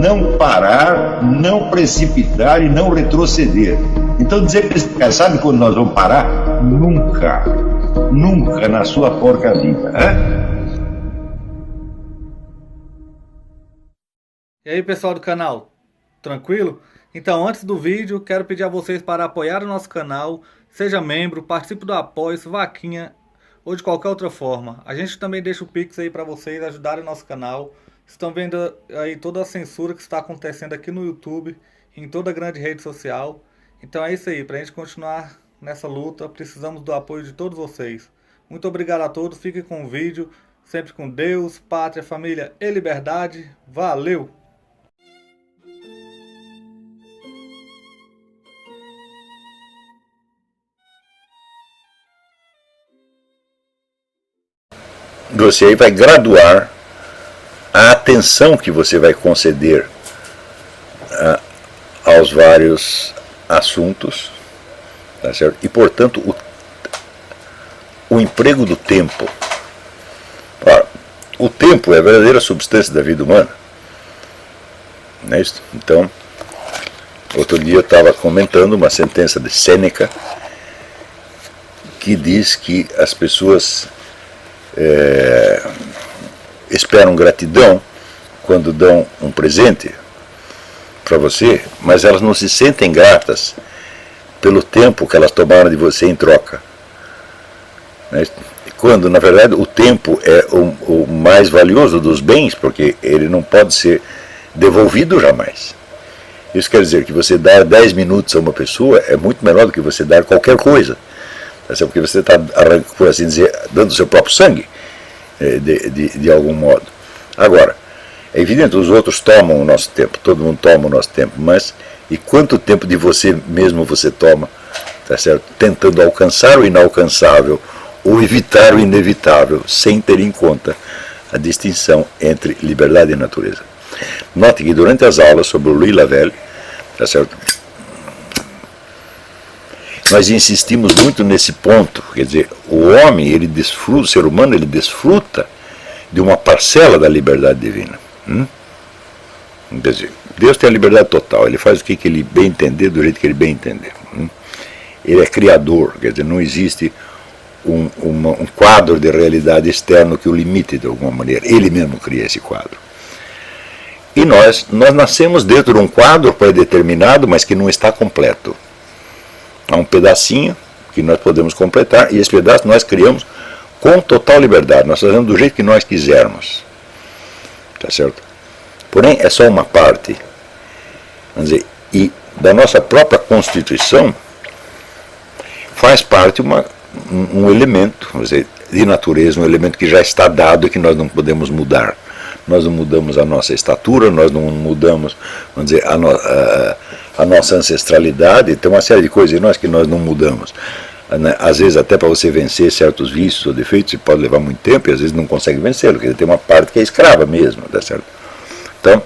não parar, não precipitar e não retroceder. Então dizer para esse cara, sabe quando nós vamos parar? Nunca. Nunca na sua porca vida. E aí, pessoal do canal, tranquilo? Então, antes do vídeo, quero pedir a vocês para apoiar o nosso canal, seja membro, participe do apoio, vaquinha ou de qualquer outra forma. A gente também deixa o Pix aí para vocês ajudarem o nosso canal. Estão vendo aí toda a censura que está acontecendo aqui no YouTube, em toda a grande rede social. Então é isso aí, para a gente continuar nessa luta, precisamos do apoio de todos vocês. Muito obrigado a todos, fiquem com o vídeo, sempre com Deus, pátria, família e liberdade. Valeu! Você aí vai graduar a atenção que você vai conceder aos vários assuntos, tá certo? E, portanto, o emprego do tempo. Ora, o tempo é a verdadeira substância da vida humana. Não é isso? Então, outro dia eu estava comentando uma sentença de Sêneca que diz que as pessoas esperam gratidão quando dão um presente para você, mas elas não se sentem gratas pelo tempo que elas tomaram de você em troca. Quando, na verdade, o tempo é o mais valioso dos bens, porque ele não pode ser devolvido jamais. Isso quer dizer que você dar 10 minutos a uma pessoa é muito melhor do que você dar qualquer coisa. Porque você está, por assim dizer, dando o seu próprio sangue, de algum modo. Agora, é evidente, os outros tomam o nosso tempo, todo mundo toma o nosso tempo, mas e quanto tempo de você mesmo você toma, tá certo? Tentando alcançar o inalcançável ou evitar o inevitável, sem ter em conta a distinção entre liberdade e natureza. Note que durante as aulas sobre o Louis Lavelle, tá certo? Nós insistimos muito nesse ponto, quer dizer, o homem, ele desfruta, o ser humano, ele desfruta de uma parcela da liberdade divina. Quer dizer, Deus tem a liberdade total, ele faz o que ele bem entender, do jeito que ele bem entender. Ele é criador, quer dizer, não existe um quadro de realidade externo que o limite de alguma maneira, ele mesmo cria esse quadro. E nós nascemos dentro de um quadro pré-determinado, mas que não está completo. Há um pedacinho que nós podemos completar, e esse pedaço nós criamos com total liberdade, nós fazemos do jeito que nós quisermos. Tá certo? Porém, é só uma parte. Vamos dizer, e da nossa própria Constituição faz parte um elemento, vamos dizer, de natureza, um elemento que já está dado e que nós não podemos mudar. Nós não mudamos a nossa estatura, nós não mudamos, vamos dizer, a nossa ancestralidade, tem uma série de coisas em nós que nós não mudamos. Às vezes até para você vencer certos vícios ou defeitos, você pode levar muito tempo e às vezes não consegue vencê-lo, porque tem uma parte que é escrava mesmo, tá certo? Então,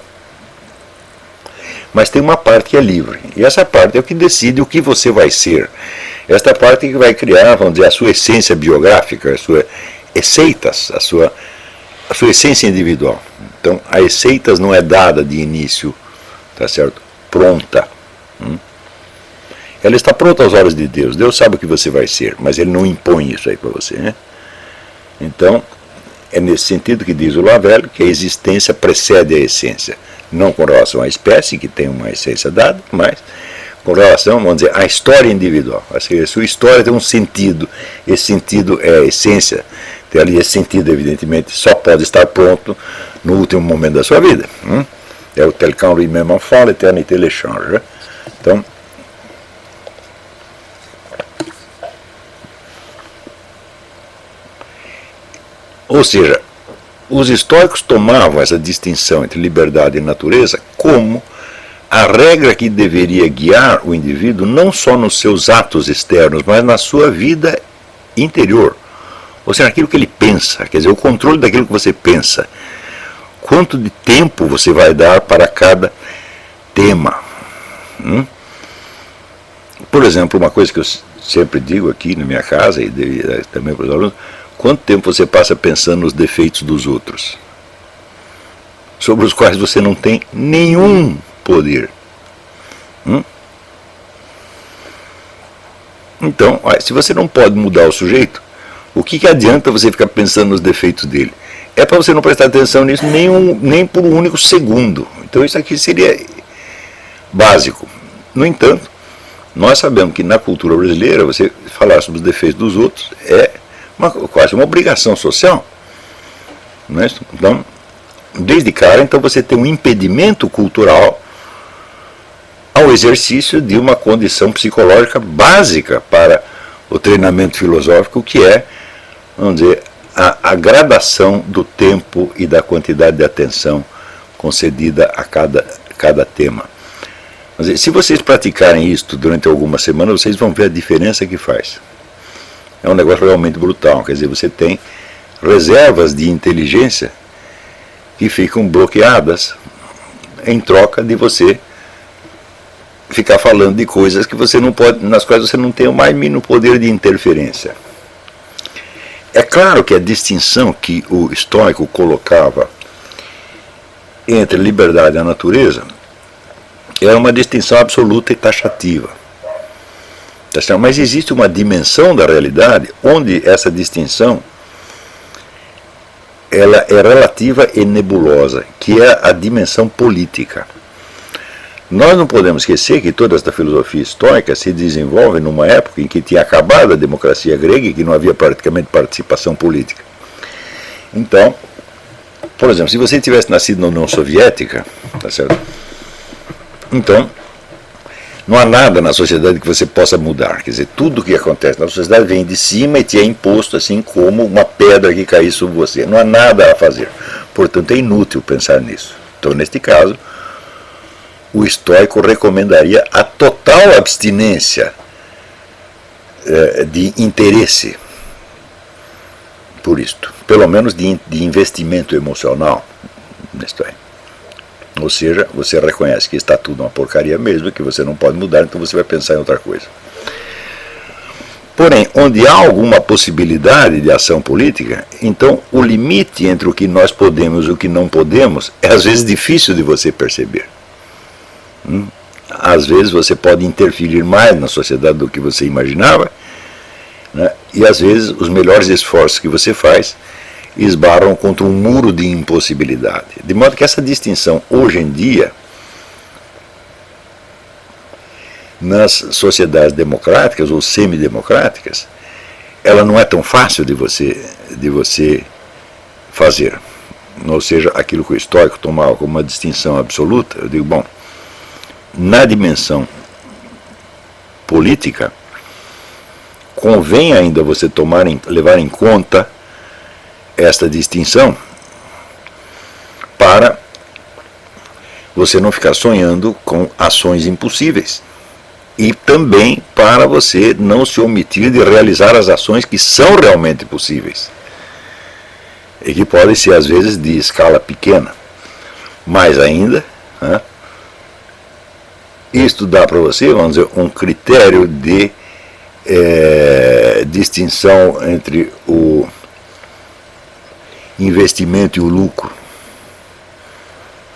mas tem uma parte que é livre, e essa parte é o que decide o que você vai ser. Esta parte que vai criar, vamos dizer, a sua essência biográfica, a sua esseitas, a sua essência individual. Então, a esseitas não é dada de início, tá certo? Pronta. Ela está pronta aos olhos de Deus. Deus sabe o que você vai ser, mas Ele não impõe isso aí para você, né? Então, é nesse sentido que diz o Lavelle que a existência precede a essência. Não com relação à espécie, que tem uma essência dada, mas com relação, vamos dizer, à história individual. A sua história tem um sentido. Esse sentido é a essência. Então, ali, esse sentido, evidentemente, só pode estar pronto no último momento da sua vida. É o tel quand lui-même enfant, l'éternité l'échange. Então, ou seja, os estoicos tomavam essa distinção entre liberdade e natureza como a regra que deveria guiar o indivíduo não só nos seus atos externos, mas na sua vida interior. Ou seja, naquilo que ele pensa, quer dizer, o controle daquilo que você pensa. Quanto de tempo você vai dar para cada tema? Por exemplo, uma coisa que eu sempre digo aqui na minha casa e também para os alunos, quanto tempo você passa pensando nos defeitos dos outros? sobre os quais você não tem nenhum poder. Então, se você não pode mudar o sujeito, o que adianta você ficar pensando nos defeitos dele? É para você não prestar atenção nisso nem por um único segundo. Então isso aqui seria básico. No entanto, nós sabemos que na cultura brasileira, você falar sobre os defeitos dos outros é quase uma obrigação social. Não é? Então, desde cara, então você tem um impedimento cultural ao exercício de uma condição psicológica básica para o treinamento filosófico, que é, vamos dizer, a gradação do tempo e da quantidade de atenção concedida a cada tema. Mas, se vocês praticarem isto durante algumas semanas, vocês vão ver a diferença que faz. É um negócio realmente brutal. Quer dizer, você tem reservas de inteligência que ficam bloqueadas em troca de você ficar falando de coisas que você não pode, nas quais você não tem o mais mínimo poder de interferência. É claro que a distinção que o estoico colocava entre liberdade e a natureza é uma distinção absoluta e taxativa. Mas existe uma dimensão da realidade onde essa distinção ela é relativa e nebulosa, que é a dimensão política. Nós não podemos esquecer que toda esta filosofia estoica se desenvolve numa época em que tinha acabado a democracia grega e que não havia praticamente participação política. Então, por exemplo, se você tivesse nascido na União Soviética, tá certo? Então, não há nada na sociedade que você possa mudar. Quer dizer, tudo o que acontece na sociedade vem de cima e te é imposto assim como uma pedra que cai sobre você. Não há nada a fazer. Portanto, é inútil pensar nisso. Então, neste caso, o estoico recomendaria a total abstinência de interesse por isto. Pelo menos de investimento emocional. Isto é. Ou seja, você reconhece que está tudo uma porcaria mesmo, que você não pode mudar, então você vai pensar em outra coisa. Porém, onde há alguma possibilidade de ação política, então o limite entre o que nós podemos e o que não podemos é às vezes difícil de você perceber. Às vezes você pode interferir mais na sociedade do que você imaginava, né? E às vezes os melhores esforços que você faz esbarram contra um muro de impossibilidade. De modo que essa distinção, hoje em dia, nas sociedades democráticas ou semidemocráticas, ela não é tão fácil de você fazer. Ou seja, aquilo que o estoico tomava como uma distinção absoluta, eu digo, bom, na dimensão política, convém ainda você levar em conta esta distinção para você não ficar sonhando com ações impossíveis e também para você não se omitir de realizar as ações que são realmente possíveis e que podem ser às vezes de escala pequena. Mais ainda, né, isto dá para você, vamos dizer, um critério de distinção entre o investimento e o lucro,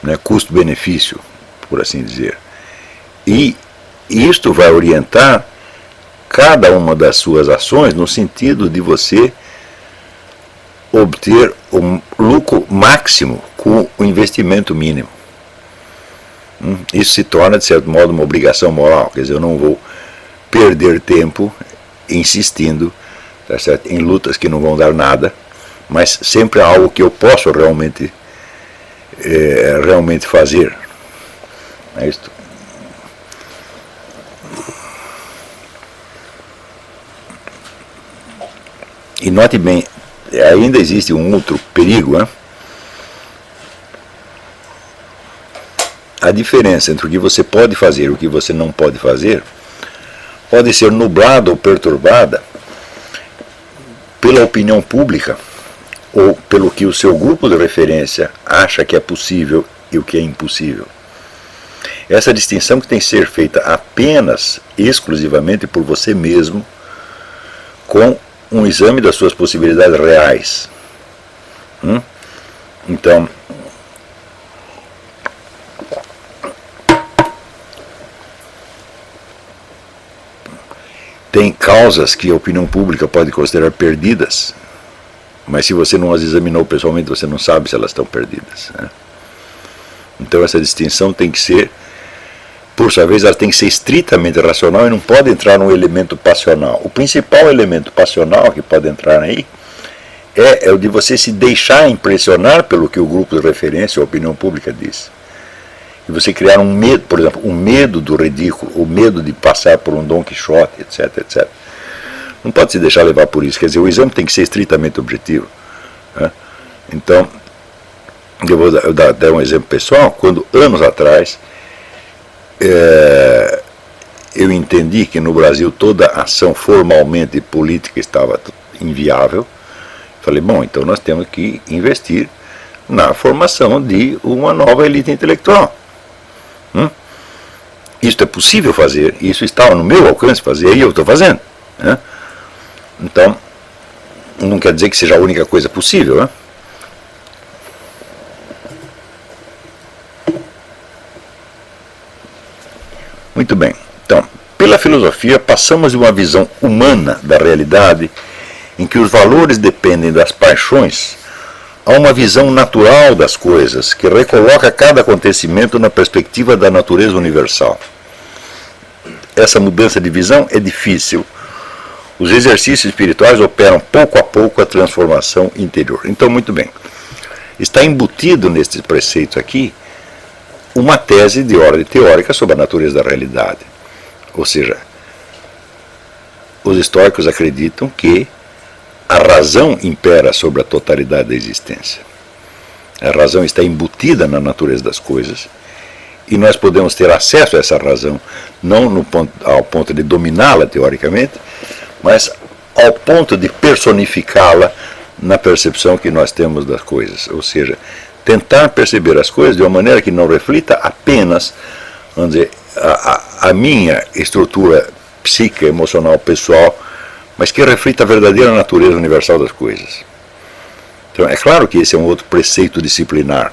né, custo-benefício, por assim dizer. E isto vai orientar cada uma das suas ações no sentido de você obter um lucro máximo com o investimento mínimo. Isso se torna, de certo modo, uma obrigação moral. Quer dizer, eu não vou perder tempo insistindo, tá certo, em lutas que não vão dar nada, mas sempre há algo que eu posso realmente fazer. É isto. E note bem, ainda existe um outro perigo, né? A diferença entre o que você pode fazer e o que você não pode fazer pode ser nublada ou perturbada pela opinião pública ou pelo que o seu grupo de referência acha que é possível e o que é impossível. Essa distinção que tem que ser feita apenas, exclusivamente por você mesmo, com um exame das suas possibilidades reais. Então, tem causas que a opinião pública pode considerar perdidas, mas se você não as examinou pessoalmente, você não sabe se elas estão perdidas, né? Então essa distinção tem que ser, por sua vez, ela tem que ser estritamente racional e não pode entrar num elemento passional. O principal elemento passional que pode entrar aí é o de você se deixar impressionar pelo que o grupo de referência ou a opinião pública diz. E você criar um medo, por exemplo, o medo do ridículo, o medo de passar por um Dom Quixote, etc, etc. Não pode se deixar levar por isso. Quer dizer, o exame tem que ser estritamente objetivo, né? Então, eu vou dar um exemplo pessoal. Quando, anos atrás, eu entendi que no Brasil toda ação formalmente política estava inviável, falei, bom, então nós temos que investir na formação de uma nova elite intelectual. Isso é possível fazer, isso estava no meu alcance fazer, e eu estou fazendo, né? Então, não quer dizer que seja a única coisa possível, né? Muito bem, então, pela filosofia passamos de uma visão humana da realidade, em que os valores dependem das paixões, a uma visão natural das coisas, que recoloca cada acontecimento na perspectiva da natureza universal. Essa mudança de visão é difícil. Os exercícios espirituais operam pouco a pouco a transformação interior. Então, muito bem, está embutido neste preceito aqui uma tese de ordem teórica sobre a natureza da realidade. Ou seja, os estoicos acreditam que a razão impera sobre a totalidade da existência. A razão está embutida na natureza das coisas e nós podemos ter acesso a essa razão, não ao ponto de dominá-la teoricamente, mas ao ponto de personificá-la na percepção que nós temos das coisas. Ou seja, tentar perceber as coisas de uma maneira que não reflita apenas, vamos dizer, a minha estrutura psíquica, emocional, pessoal, mas que reflita a verdadeira natureza universal das coisas. Então, é claro que esse é um outro preceito disciplinar,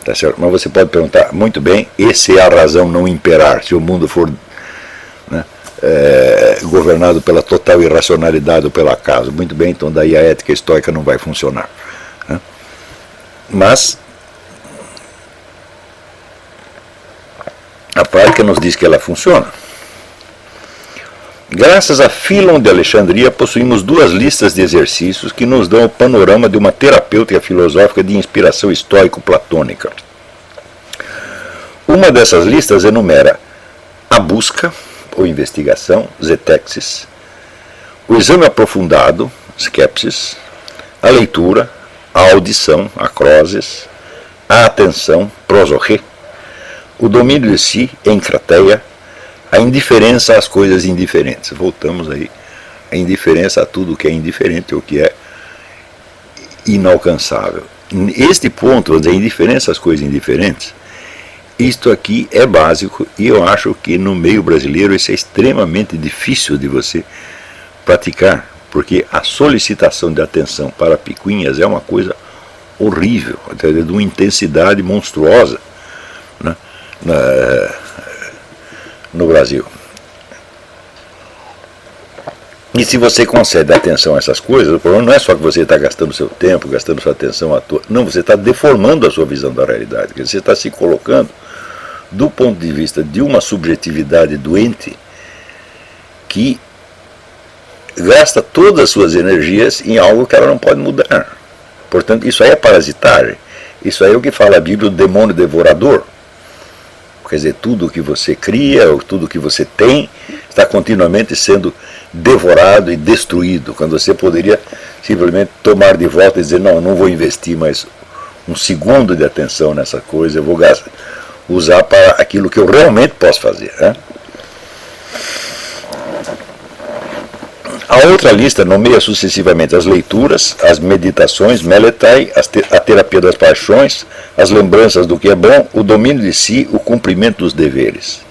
tá certo? Mas você pode perguntar, muito bem, essa é a razão não imperar, se o mundo for, né, governado pela total irracionalidade ou pelo acaso. Muito bem, então daí a ética estoica não vai funcionar, né? Mas a prática nos diz que ela funciona. Graças a Filon de Alexandria, possuímos duas listas de exercícios que nos dão o panorama de uma terapêutica filosófica de inspiração estoico-platônica. Uma dessas listas enumera a busca, ou investigação, zetexis, o exame aprofundado, skepsis, a leitura, a audição, acroses, a atenção, prosorrê, o domínio de si, encrateia, a indiferença às coisas indiferentes. Voltamos aí, a indiferença a tudo que é indiferente ou que é inalcançável. Este ponto, a indiferença às coisas indiferentes, isto aqui é básico e eu acho que no meio brasileiro isso é extremamente difícil de você praticar, porque a solicitação de atenção para picuinhas é uma coisa horrível, de uma intensidade monstruosa, né, no Brasil. E se você concede atenção a essas coisas, o problema não é só que você está gastando seu tempo, gastando sua atenção à toa. Não, você está deformando a sua visão da realidade. Você está se colocando do ponto de vista de uma subjetividade doente que gasta todas as suas energias em algo que ela não pode mudar. Portanto, isso aí é parasitagem. Isso aí é o que fala a Bíblia, o demônio devorador. Quer dizer, tudo o que você cria, ou tudo o que você tem, está continuamente sendo devorado e destruído, quando você poderia simplesmente tomar de volta e dizer, não, eu não vou investir mais um segundo de atenção nessa coisa, eu vou usar para aquilo que eu realmente posso fazer, né? A outra lista nomeia sucessivamente as leituras, as meditações, meletai, a terapia das paixões, as lembranças do que é bom, o domínio de si, o cumprimento dos deveres.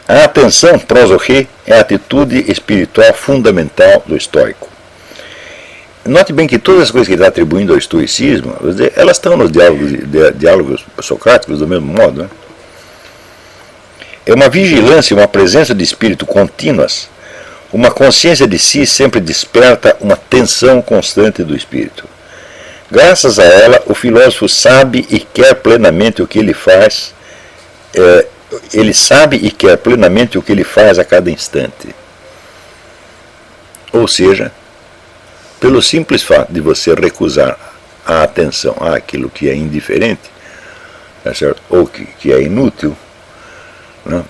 A atenção, prosorrê, é a atitude espiritual fundamental do estoico. Note bem que todas as coisas que ele está atribuindo ao estoicismo, elas estão nos diálogos socráticos do mesmo modo, né? É uma vigilância e uma presença de espírito contínuas, uma consciência de si sempre desperta uma tensão constante do espírito. Graças a ela, o filósofo sabe e quer plenamente o que ele faz, ele sabe e quer plenamente o que ele faz a cada instante. Ou seja, pelo simples fato de você recusar a atenção àquilo que é indiferente, tá certo? Ou que é inútil, né?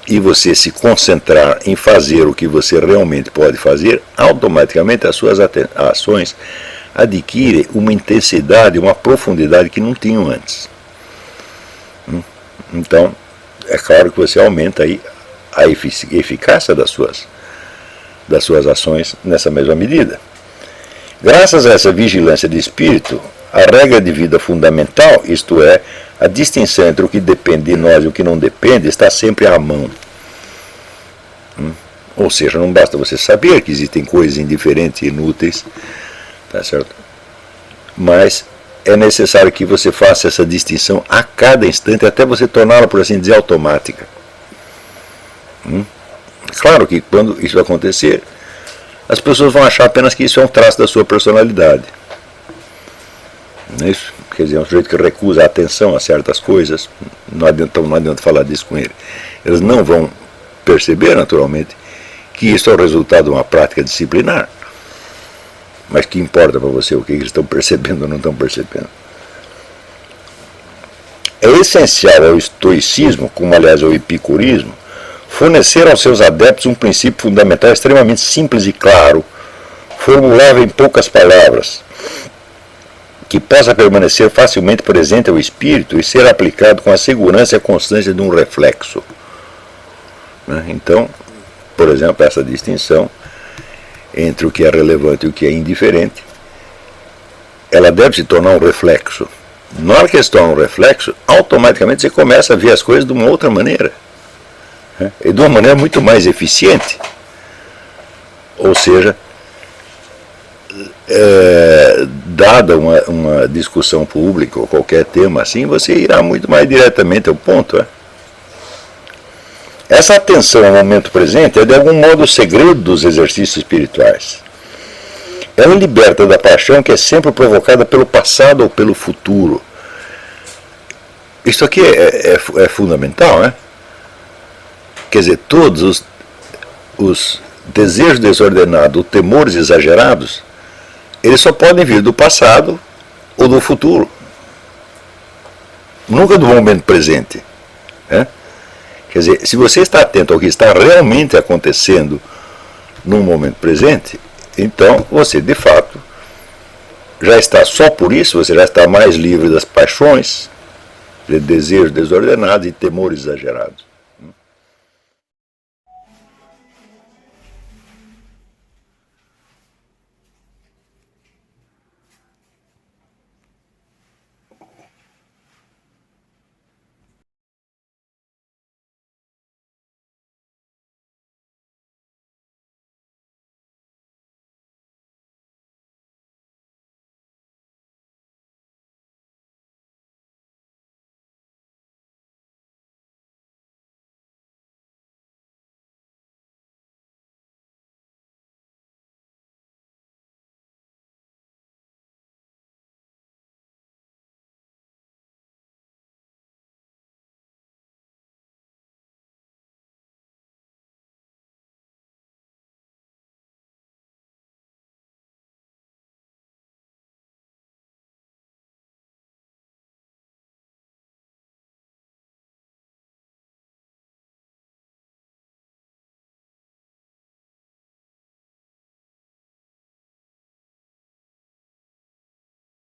E você se concentrar em fazer o que você realmente pode fazer, automaticamente as suas ações adquirem uma intensidade, uma profundidade que não tinham antes. Então, é claro que você aumenta aí a eficácia das suas ações nessa mesma medida. Graças a essa vigilância de espírito, a regra de vida fundamental, isto é, a distinção entre o que depende de nós e o que não depende, está sempre à mão. Ou seja, não basta você saber que existem coisas indiferentes e inúteis, tá certo? Mas é necessário que você faça essa distinção a cada instante, até você torná-la, por assim dizer, automática. Claro que quando isso acontecer, as pessoas vão achar apenas que isso é um traço da sua personalidade. Não é isso? Quer dizer, é um sujeito que recusa a atenção a certas coisas, não adianta falar disso com ele. Eles não vão perceber, naturalmente, que isso é o resultado de uma prática disciplinar. Mas que importa para você o que eles estão percebendo ou não estão percebendo. É essencial ao estoicismo, como aliás ao epicurismo, fornecer aos seus adeptos um princípio fundamental extremamente simples e claro, formulável em poucas palavras, que possa permanecer facilmente presente ao espírito e ser aplicado com a segurança e a constância de um reflexo. Então, por exemplo, essa distinção entre o que é relevante e o que é indiferente, ela deve se tornar um reflexo. Na hora que se torna um reflexo, automaticamente você começa a ver as coisas de uma outra maneira. E de uma maneira muito mais eficiente. Ou seja, dada uma discussão pública ou qualquer tema assim, você irá muito mais diretamente ao ponto. Essa atenção ao momento presente é de algum modo o segredo dos exercícios espirituais. Ela liberta da paixão que é sempre provocada pelo passado ou pelo futuro. Isso aqui é fundamental, né? Quer dizer, todos os desejos desordenados, os temores exagerados, eles só podem vir do passado ou do futuro. Nunca do momento presente. Né? Quer dizer, se você está atento ao que está realmente acontecendo no momento presente, então você, de fato, já está, só por isso, você já está mais livre das paixões, de desejos desordenados e temores exagerados.